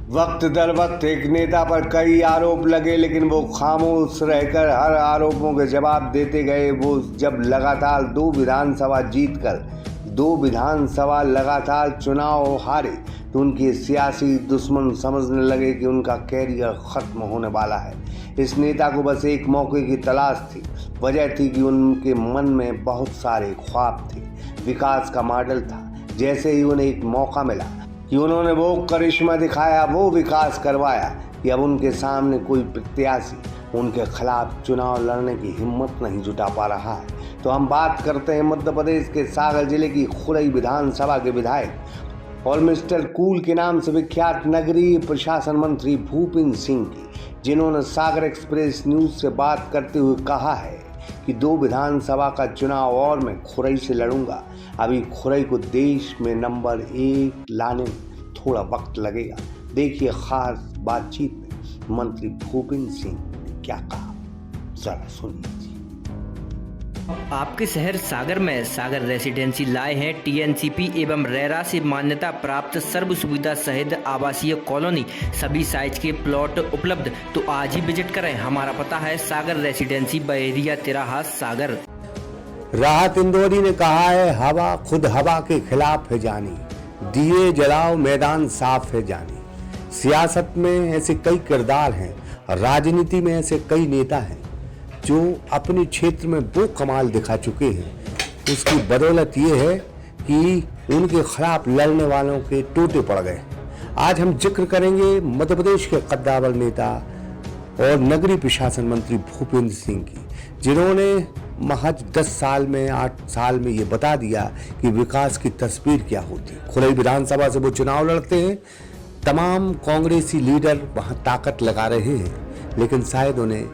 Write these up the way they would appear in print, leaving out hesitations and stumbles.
वक्त दर वक्त एक नेता पर कई आरोप लगे, लेकिन वो खामोश रहकर हर आरोपों के जवाब देते गए। वो जब लगातार दो विधानसभा लगातार चुनाव हारे तो उनके सियासी दुश्मन समझने लगे कि उनका कैरियर खत्म होने वाला है। इस नेता को बस एक मौके की तलाश थी। वजह थी कि उनके मन में बहुत सारे ख्वाब थे, विकास का मॉडल था। जैसे ही उन्हें एक मौका मिला कि उन्होंने वो करिश्मा दिखाया, वो विकास करवाया कि अब उनके सामने कोई प्रत्याशी उनके खिलाफ चुनाव लड़ने की हिम्मत नहीं जुटा पा रहा है। तो हम बात करते हैं मध्य प्रदेश के सागर जिले की खुरई विधानसभा के विधायक और मिस्टर कूल के नाम से विख्यात नगरीय प्रशासन मंत्री भूपेंद्र सिंह की, जिन्होंने सागर एक्सप्रेस न्यूज से बात करते हुए कहा है कि 2 विधानसभा का चुनाव और मैं खुरई से लड़ूंगा। अभी खुरई को देश में नंबर 1 लाने में थोड़ा वक्त लगेगा। देखिए खास बातचीत में मंत्री भूपेंद्र सिंह ने क्या कहा, जरा सुनिए। आपके शहर सागर में सागर रेसिडेंसी लाए हैं टीएनसीपी एवं रेरा से मान्यता प्राप्त सर्व सुविधा सहित आवासीय कॉलोनी, सभी साइज के प्लॉट उपलब्ध। तो आज ही विजिट करें। हमारा पता है सागर रेसिडेंसी बहेरिया तिराहा सागर। राहत इंदौरी ने कहा है, हवा खुद हवा के खिलाफ है जानी, दिए जलाओ मैदान साफ है जानी। सियासत में ऐसे कई किरदार हैं, राजनीति में ऐसे कई नेता हैं जो अपने क्षेत्र में वो कमाल दिखा चुके हैं। उसकी बदौलत ये है कि उनके खिलाफ लड़ने वालों के टोटे पड़ गए। आज हम जिक्र करेंगे मध्य प्रदेश के कद्दावर नेता और नगरीय प्रशासन मंत्री भूपेंद्र सिंह की, जिन्होंने महज 10 साल में 8 साल में ये बता दिया कि विकास की तस्वीर क्या होती है। खुरई विधानसभा से वो चुनाव लड़ते हैं। तमाम कांग्रेसी लीडर वहाँ ताकत लगा रहे हैं, लेकिन शायद उन्हें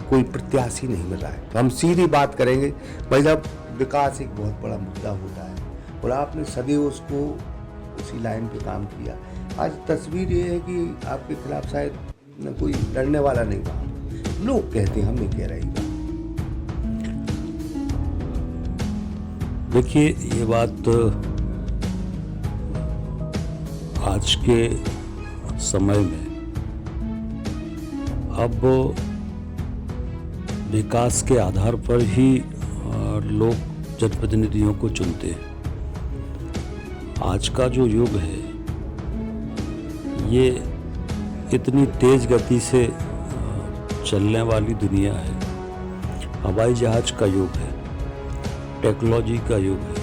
कोई प्रत्याशी नहीं मिल रहा है। तो हम सीधी बात करेंगे। भाई साहब, विकास एक बहुत बड़ा मुद्दा होता है और आपने सदैव उसको उसी लाइन पे काम किया। आज तस्वीर ये है कि आपके खिलाफ शायद न कोई लड़ने वाला नहीं रहा। लोग कहते हैं, हम नहीं कह रहे बात। देखिए, ये बात आज के समय में अब विकास के आधार पर ही लोग जनप्रतिनिधियों को चुनते हैं। आज का जो युग है ये इतनी तेज गति से चलने वाली दुनिया है। हवाई जहाज का युग है, टेक्नोलॉजी का युग है,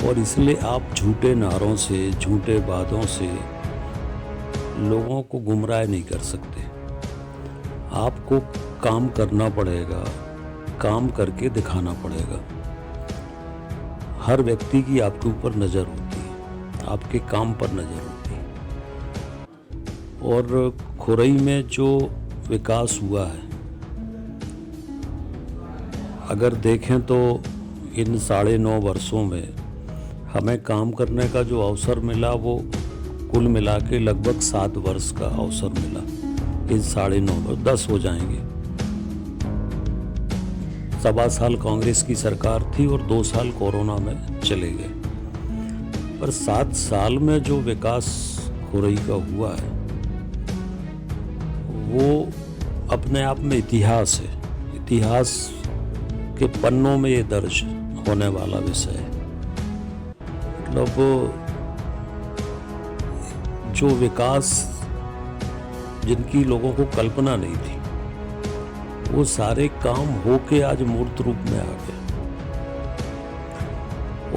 और इसलिए आप झूठे नारों से, झूठे वादों से लोगों को गुमराह नहीं कर सकते। आपको काम करना पड़ेगा, काम करके दिखाना पड़ेगा। हर व्यक्ति की आपके ऊपर नज़र होती है, आपके काम पर नज़र होती है। और खुरई में जो विकास हुआ है, अगर देखें तो इन 9.5 वर्षों में हमें काम करने का जो अवसर मिला वो कुल मिला के लगभग 7 वर्ष का अवसर मिला। इन 9.5 10 हो जाएंगे। 1.25 साल कांग्रेस की सरकार थी और 2 साल कोरोना में चले गए। पर 7 साल में जो विकास खुरई का हुआ है वो अपने आप में इतिहास है। इतिहास के पन्नों में ये दर्ज होने वाला विषय है। मतलब जो विकास जिनकी लोगों को कल्पना नहीं थी, वो सारे काम होके आज मूर्त रूप में आ गए।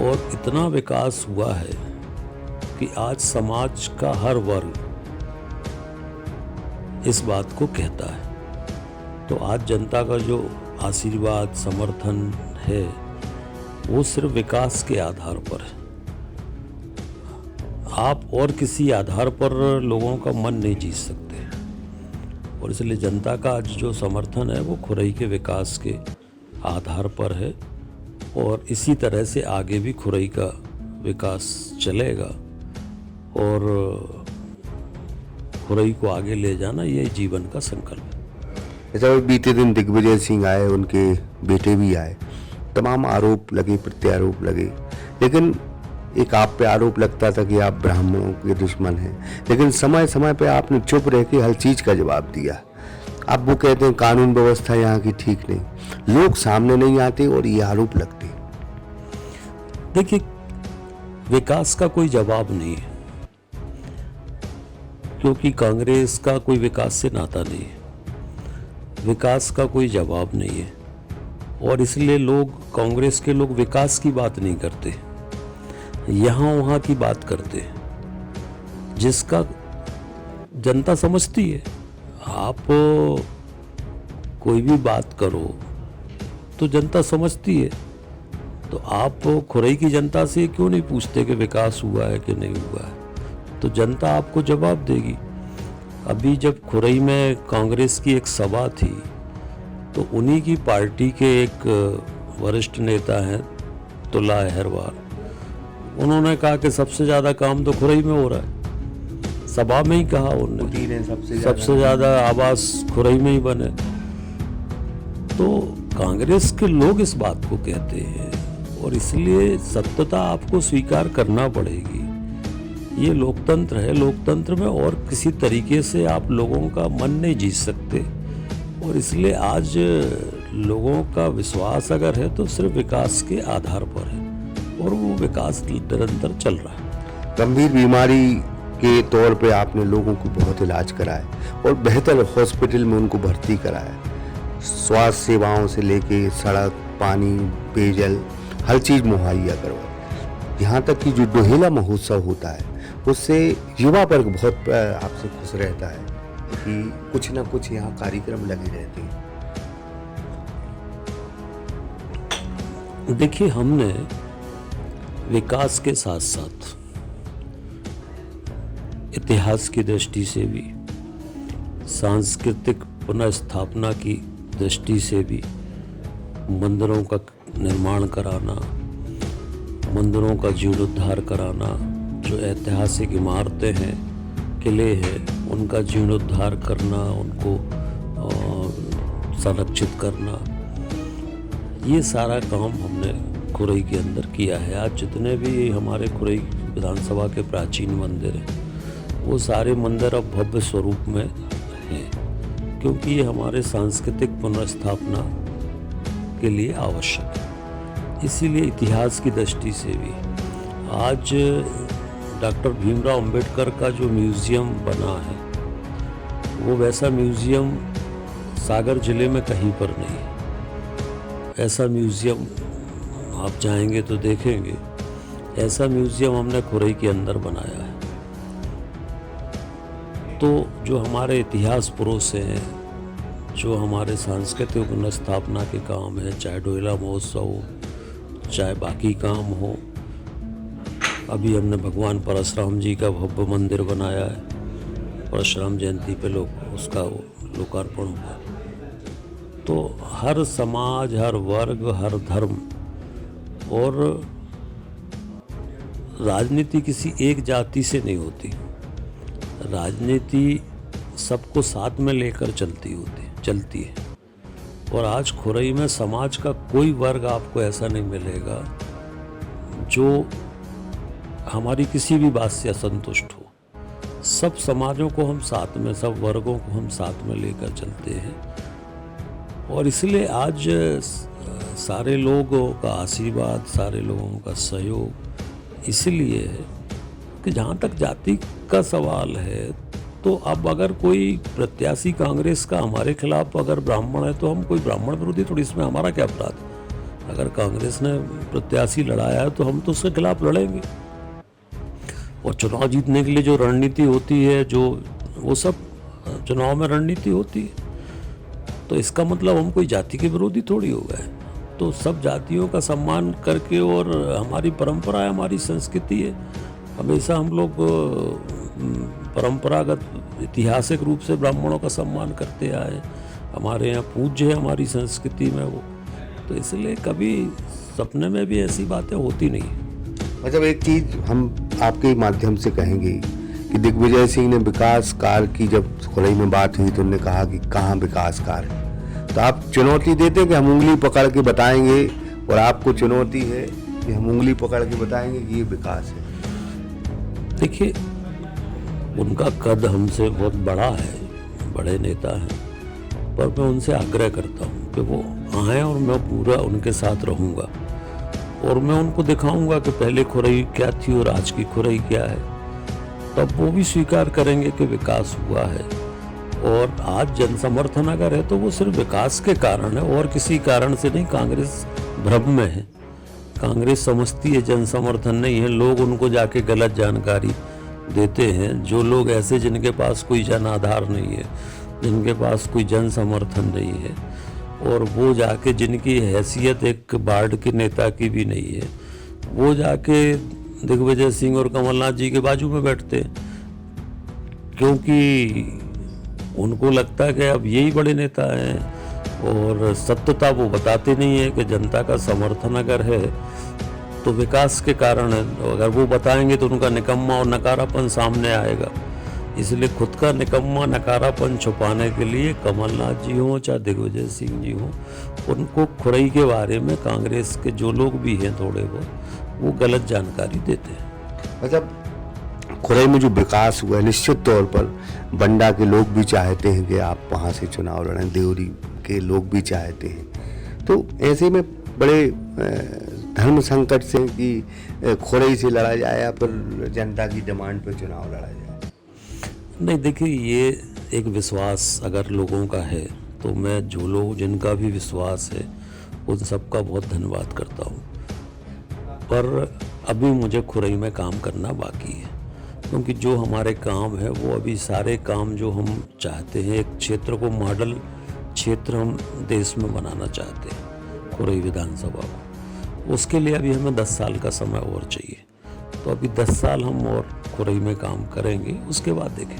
और इतना विकास हुआ है कि आज समाज का हर वर्ग इस बात को कहता है। तो आज जनता का जो आशीर्वाद, समर्थन है वो सिर्फ विकास के आधार पर है। आप और किसी आधार पर लोगों का मन नहीं जीत सकते। और इसलिए जनता का आज जो समर्थन है वो खुरई के विकास के आधार पर है। और इसी तरह से आगे भी खुरई का विकास चलेगा और खुरई को आगे ले जाना ये जीवन का संकल्प है। जैसा बीते दिन दिग्विजय सिंह आए, उनके बेटे भी आए, तमाम आरोप लगे, प्रत्यारोप लगे, लेकिन एक आप पे आरोप लगता था कि आप ब्राह्मणों के दुश्मन हैं, लेकिन समय समय पे आपने चुप रह के हर चीज का जवाब दिया। अब वो कहते हैं कानून व्यवस्था यहाँ की ठीक नहीं, लोग सामने नहीं आते और ये आरोप लगते। देखिए, विकास का कोई जवाब नहीं है, क्योंकि कांग्रेस का कोई विकास से नाता नहीं है, विकास का कोई जवाब नहीं है, और इसलिए लोग, कांग्रेस के लोग विकास की बात नहीं करते, यहाँ वहाँ की बात करते हैं, जिसका जनता समझती है। आप कोई भी बात करो तो जनता समझती है, तो आप खुरई की जनता से क्यों नहीं पूछते कि विकास हुआ है कि नहीं हुआ है, तो जनता आपको जवाब देगी। अभी जब खुरई में कांग्रेस की एक सभा थी, तो उन्हीं की पार्टी के एक वरिष्ठ नेता हैं तुला अहरवाल, उन्होंने कहा कि सबसे ज़्यादा काम तो खुरई में हो रहा है। सभा में ही कहा उन्होंने, सबसे ज़्यादा आवास खुरई में ही बने। तो कांग्रेस के लोग इस बात को कहते हैं, और इसलिए सत्यता आपको स्वीकार करना पड़ेगी। ये लोकतंत्र है, लोकतंत्र में और किसी तरीके से आप लोगों का मन नहीं जीत सकते, और इसलिए आज लोगों का विश्वास अगर है तो सिर्फ विकास के आधार पर है, और वो विकास निरंतर चल रहा है। गंभीर बीमारी के तौर पे आपने लोगों को बहुत इलाज कराया और बेहतर हॉस्पिटल में उनको भर्ती कराया। स्वास्थ्य सेवाओं से लेके सड़क, पानी, पेयजल, हर चीज़ मुहैया करवाई। यहाँ तक कि जो डोहेला महोत्सव होता है, उससे युवा वर्ग बहुत आपसे खुश रहता है कि कुछ ना कुछ यहाँ कार्यक्रम लगे रहते हैं। देखिए, हमने विकास के साथ साथ इतिहास की दृष्टि से भी, सांस्कृतिक पुनर्स्थापना की दृष्टि से भी, मंदिरों का निर्माण कराना, मंदिरों का जीर्णोद्धार कराना, जो ऐतिहासिक इमारतें हैं, किले हैं, उनका जीर्णोद्धार करना, उनको संरक्षित करना, ये सारा काम हमने खुरई के अंदर किया है। आज जितने भी हमारे खुरई विधानसभा के प्राचीन मंदिर हैं, वो सारे मंदिर अब भव्य स्वरूप में हैं, क्योंकि ये हमारे सांस्कृतिक पुनर्स्थापना के लिए आवश्यक है। इसीलिए इतिहास की दृष्टि से भी आज डॉक्टर भीमराव अंबेडकर का जो म्यूज़ियम बना है, वो वैसा म्यूज़ियम सागर जिले में कहीं पर नहीं। ऐसा म्यूज़ियम आप जाएंगे तो देखेंगे, ऐसा म्यूज़ियम हमने खुरई के अंदर बनाया है। तो जो हमारे इतिहास पुरुष हैं, जो हमारे सांस्कृतिक पुनर्स्थापना के काम हैं, चाहे डोहेला महोत्सव हो, चाहे बाकी काम हो, अभी हमने भगवान परशुराम जी का भव्य मंदिर बनाया है, परशुराम जयंती पे लोग उसका लोकार्पण हुआ। तो हर समाज, हर वर्ग, हर धर्म, और राजनीति किसी एक जाति से नहीं होती, राजनीति सबको साथ में लेकर चलती है। और आज खुरई में समाज का कोई वर्ग आपको ऐसा नहीं मिलेगा जो हमारी किसी भी बात से असंतुष्ट हो। सब समाजों को हम साथ में, सब वर्गों को हम साथ में लेकर चलते हैं, और इसलिए आज सारे लोगों का आशीर्वाद, सारे लोगों का सहयोग इसलिए है कि जहाँ तक जाति का सवाल है, तो अब अगर कोई प्रत्याशी कांग्रेस का हमारे खिलाफ अगर ब्राह्मण है, तो हम कोई ब्राह्मण विरोधी थोड़ी, इसमें हमारा क्या अपराध है। अगर कांग्रेस ने प्रत्याशी लड़ाया है तो हम तो उसके खिलाफ लड़ेंगे। और चुनाव जीतने के लिए जो रणनीति होती है, जो वो सब चुनाव में रणनीति होती है, तो इसका मतलब हम कोई जाति के विरोधी थोड़ी हो गए। तो सब जातियों का सम्मान करके, और हमारी परंपरा है, हमारी संस्कृति है, हमेशा हम लोग परंपरागत ऐतिहासिक रूप से ब्राह्मणों का सम्मान करते आए। हमारे यहाँ पूज्य है हमारी संस्कृति में वो, तो इसलिए कभी सपने में भी ऐसी बातें होती नहीं। मतलब एक चीज हम आपके माध्यम से कहेंगे कि दिग्विजय सिंह ने विकास कार्य की, जब खुरई में बात हुई तो उन्होंने कहा कि कहाँ विकास कार्य, तो आप चुनौती देते कि हम उंगली पकड़ के बताएंगे, और आपको चुनौती है कि हम उंगली पकड़ के बताएंगे कि ये विकास है? देखिए, उनका कद हमसे बहुत बड़ा है, बड़े नेता हैं, पर मैं उनसे आग्रह करता हूँ कि वो आएँ और मैं पूरा उनके साथ रहूँगा और मैं उनको दिखाऊंगा कि पहले खुरई क्या थी और आज की खुरई क्या है। तब वो भी स्वीकार करेंगे कि विकास हुआ है। और आज जनसमर्थन अगर है तो वो सिर्फ विकास के कारण है और किसी कारण से नहीं। कांग्रेस भ्रम में है, कांग्रेस समझती है जनसमर्थन नहीं है, लोग उनको जाके गलत जानकारी देते हैं। जो लोग ऐसे जिनके पास कोई जन आधार नहीं है, जिनके पास कोई जन समर्थन नहीं है, और वो जाके जिनकी हैसियत एक बार्ड के नेता की भी नहीं है, वो जाके दिग्विजय सिंह और कमलनाथ जी के बाजू में बैठते हैं, क्योंकि उनको लगता है कि अब यही बड़े नेता हैं। और सत्यता वो बताते नहीं है कि जनता का समर्थन अगर है तो विकास के कारण है। अगर वो बताएंगे तो उनका निकम्मा और नकारापन सामने आएगा। इसलिए खुद का निकम्मा नकारापन छुपाने के लिए कमलनाथ जी हों चाहे दिग्विजय सिंह जी हों, उनको खुरई के बारे में कांग्रेस के जो लोग भी हैं थोड़े बहुत, वो गलत जानकारी देते हैं। मतलब खुरई में जो विकास हुआ है, निश्चित तौर पर बंडा के लोग भी चाहते हैं कि आप वहाँ से चुनाव लड़ें, देवरी के लोग भी चाहते हैं। तो ऐसे में बड़े धर्म संकट से कि खुरई से लड़ा जाए या फिर जनता की डिमांड पर चुनाव लड़ा जाए? नहीं, देखिए, ये एक विश्वास अगर लोगों का है तो मैं जो लोग जिनका भी विश्वास है उन सबका बहुत धन्यवाद करता हूँ। पर अभी मुझे खुरई में काम करना बाकी है, क्योंकि जो हमारे काम है वो अभी सारे काम जो हम चाहते हैं, एक क्षेत्र को मॉडल क्षेत्र हम देश में बनाना चाहते हैं, खुरई विधानसभा को। उसके लिए अभी हमें 10 साल का समय और चाहिए। तो अभी 10 साल हम और खुरई में काम करेंगे, उसके बाद देखें।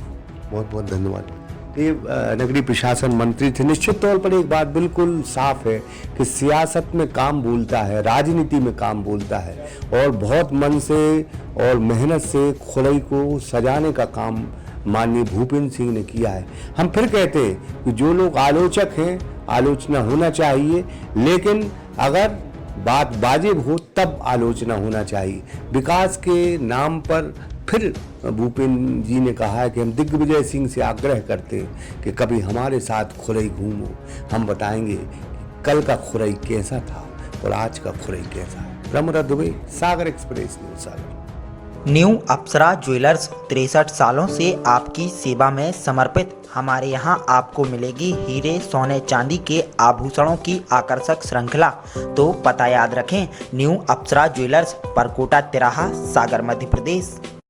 बहुत बहुत धन्यवाद। ये नगरीय प्रशासन मंत्री थे। निश्चित तौर पर एक बात बिल्कुल साफ है कि सियासत में काम बोलता है, राजनीति में काम बोलता है, और बहुत मन से और मेहनत से खुरई को सजाने का काम माननीय भूपेंद्र सिंह ने किया है। हम फिर कहते हैं कि जो लोग आलोचक हैं, आलोचना होना चाहिए, लेकिन अगर बात वाजिब हो तब आलोचना होना चाहिए। विकास के नाम पर फिर भूपेंद्र जी ने कहा है कि हम दिग्विजय सिंह से आग्रह करते हैं कि कभी हमारे साथ खुरई घूमो, हम बताएंगे कि कल का खुरई कैसा था और आज का खुरई कैसा है। रमरा दुबे, सागर एक्सप्रेस न्यूज, सागर। न्यू अप्सरा ज्वेलर्स 63 सालों से आपकी सेवा में समर्पित। हमारे यहाँ आपको मिलेगी हीरे, सोने, चांदी के आभूषणों की आकर्षक श्रृंखला। तो पता याद रखें, न्यू अप्सरा ज्वेलर्स, परकोटा तिराहा, सागर, मध्य प्रदेश।